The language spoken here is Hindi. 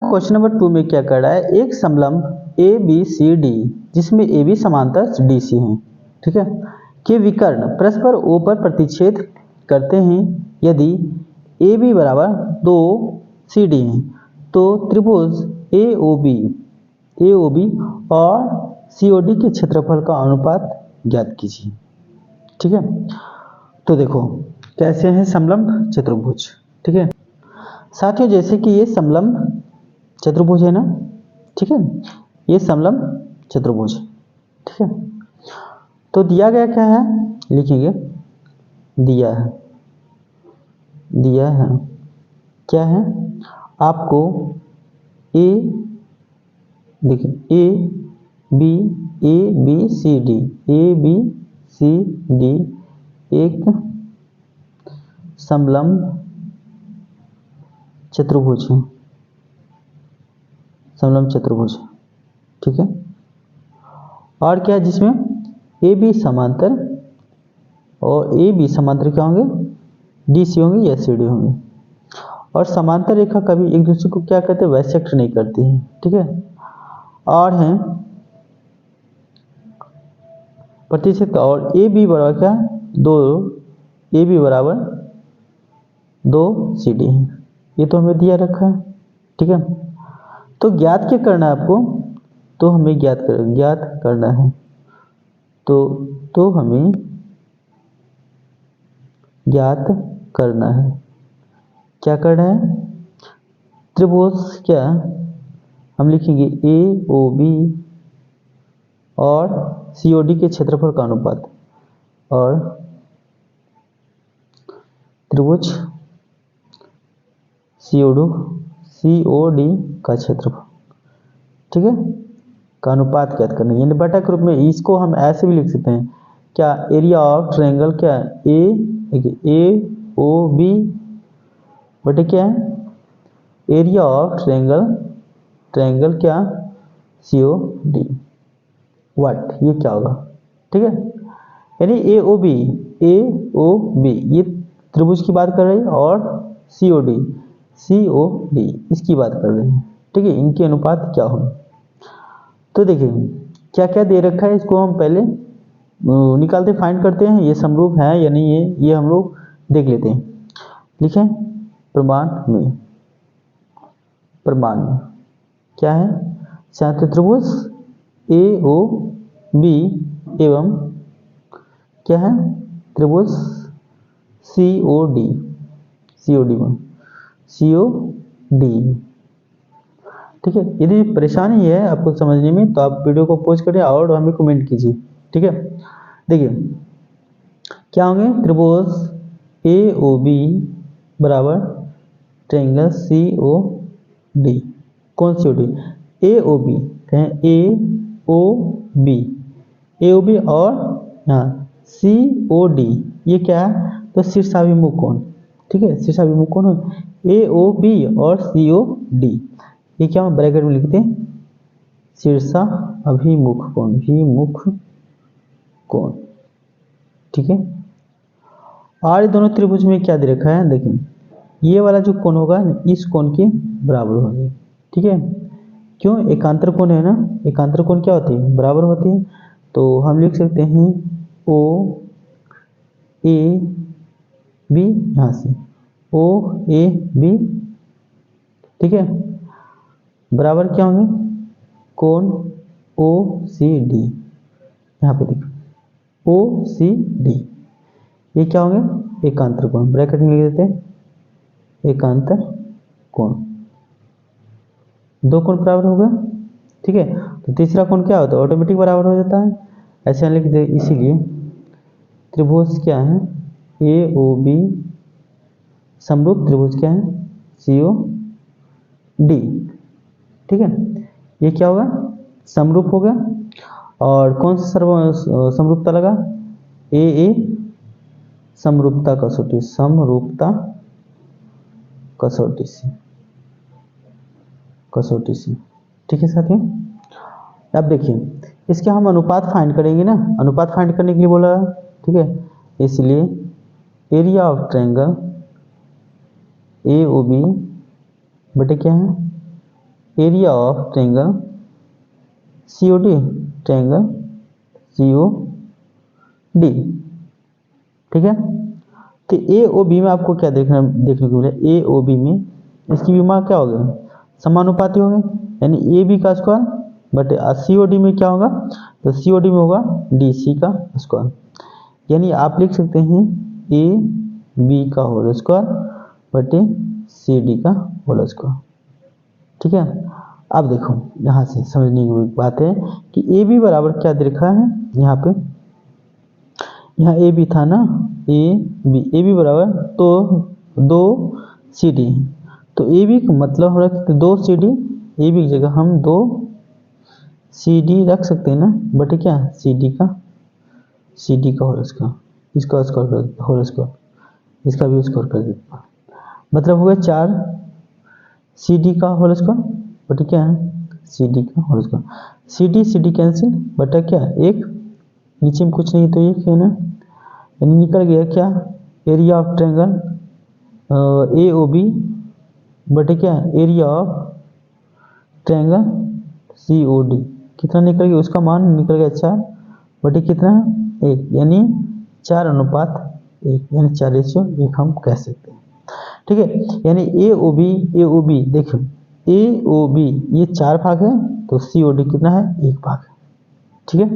क्वेश्चन नंबर 2 में क्या कर रहा है, एक समलंब ए बी सी डी जिसमें ए बी समांतर डी सी है, ठीक है, के विकर्ण परस्पर ओ पर प्रतिच्छेद करते हैं यदि ए बी बराबर 2 सी डी है तो त्रिभुज ए ओ बी और सी ओ डी के क्षेत्रफल का अनुपात ज्ञात कीजिए। ठीक है, तो देखो कैसे हैं समलंब चतुर्भुज। ठीक है साथियों, जैसे कि ये समलंब चतुर्भुज है ना, ठीक है, ये समलंब चतुर्भुज है। ठीक है, तो दिया गया क्या है, लिखेंगे दिया है क्या है आपको ए, देखिए ए बी सी डी एक समलंब चतुर्भुज है, समलंब चतुर्भुज। ठीक है, और क्या है जिसमें ए बी समांतर और ए बी समांतर क्या होंगे, डी सी होंगे या सी डी होंगे, और समांतर रेखा कभी एक दूसरे को क्या करते हैं, बाइसेक्ट नहीं करती है। ठीक है, और हैं प्रतिच्छेद का, और ए बी बराबर क्या है, 2 ए बी बराबर 2 सी डी है, ये तो हमें दिया रखा है। ठीक है, तो ज्ञात क्या करना है आपको, तो हमें ज्ञात करना है, तो हमें ज्ञात करना है, क्या करना है, त्रिभुज क्या हम लिखेंगे ए ओ बी और सी ओ डी के क्षेत्रफल का अनुपात, और त्रिभुज सी ओ डी का क्षेत्रफल, ठीक है, का अनुपात ज्ञात करना है, यानी बटा के रूप में। इसको हम ऐसे भी लिख सकते हैं, क्या एरिया ऑफ ट्रायंगल क्या ए ओ बी बटे क्या है एरिया ऑफ ट्रायंगल क्या सी ओ डी व्हाट, ये क्या होगा। ठीक है, यानी ए ओ बी ये त्रिभुज की बात कर रही है और सी ओ डी इसकी बात कर रही है। ठीक है, इनके अनुपात क्या होंगे, तो देखिए क्या क्या दे रखा है, इसको हम पहले निकालते फाइंड करते हैं, ये समरूप है या नहीं है, ये हम लोग देख लेते हैं। लिखें प्रमाण में क्या है, त्रिभुज ए ओ बी एवं क्या है त्रिभुज सी ओ डी ठीक है, यदि परेशानी है आपको समझने में तो आप वीडियो को पॉज करें और हमें कमेंट कीजिए। ठीक है, देखिए क्या होंगे, त्रिभुज ए ओ बी बराबर ट्रायंगल सी ओ डी, कौन सी ओ डी, ए ओ बी कहें ए ओ बी और यहाँ सी ओ डी, ये क्या है, तो शीर्षाभिमुख कोण। ठीक है, शीर्षाभिमुख कोण ए ओ बी और सी ओ डी, ये क्या हम ब्रैकेट में लिखते हैं, शीर्षाभिमुख कोण। ठीक है, और ये दोनों त्रिभुज में क्या दे रखा है, देखिए ये वाला जो कोण होगा इस कोण के बराबर होगा। ठीक है, क्यों, एकांतर कोण है ना, एकांतर कोण क्या होती है, बराबर होती है, तो हम लिख सकते हैं ओ ए बी, यहाँ से ओ ए बी, ठीक है, बराबर क्या होंगे कोण ओ सी डी, यहाँ पे देखो ओ सी डी, ये क्या होंगे एकांतर कोण, ब्रैकेट में लिख देते हैं एकांतर कोण, दो कोण बराबर हो गया। ठीक है, तो तीसरा कोण क्या होता है, ऑटोमेटिक बराबर हो जाता है, ऐसे लिख दे, इसीलिए त्रिभुज क्या है ए ओ बी समरूप त्रिभुज क्या है सी ओ डी। ठीक है, ये क्या होगा समरूप हो गया, और कौन सा समरूपता लगा, ए समरूपता कसौटी से। ठीक है साथियों, अब देखिए इसके हम अनुपात फाइंड करेंगे ना, अनुपात फाइंड करने के लिए बोला। ठीक है, इसलिए area of triangle A O B बटे क्या है area of triangle COD, triangle COD, ठीक है। तो AOB में आपको क्या देखने को मिला, AOB में इसकी भी मान क्या हो गया, समानुपाती हो गए, यानी AB का स्क्वायर बटे COD में क्या होगा, तो COD में होगा DC का स्क्वायर, यानी आप लिख सकते हैं AB का होल स्क्वायर बटे CD का होल स्क्वायर, ठीक है। अब देखो यहाँ से समझने की बात है कि AB बराबर क्या दे रखा है, यहाँ पे यहाँ AB था ना, AB बराबर तो 2 CD, तो AB का मतलब हो रहा है 2 CD, AB की जगह हम 2 CD रख सकते हैं ना, बटे क्या CD का होल स्क्वायर, इसका स्क्वायर होल स्क्वायर, इसका भी स्क्वायर कर देते हैं, मतलब हो गया 4 CD का होल स्क्वायर बटे क्या है CD का होल स्क्वायर, CD कैंसिल बटा क्या, एक नीचे में कुछ नहीं तो एक है ना, यानी निकल गया क्या, एरिया ऑफ ट्रायंगल AOB बटे क्या, एरिया ऑफ ट्रायंगल COD, कितना निकल गया, उसका मान निकल गया 4 बटे कितना, 1, यानी 4:1, यानी 4:1 हम कह सकते हैं, ठीक है। यानी AOB देखो, AOB ये 4 भाग है, तो COD कितना है, 1 भाग है, ठीक है।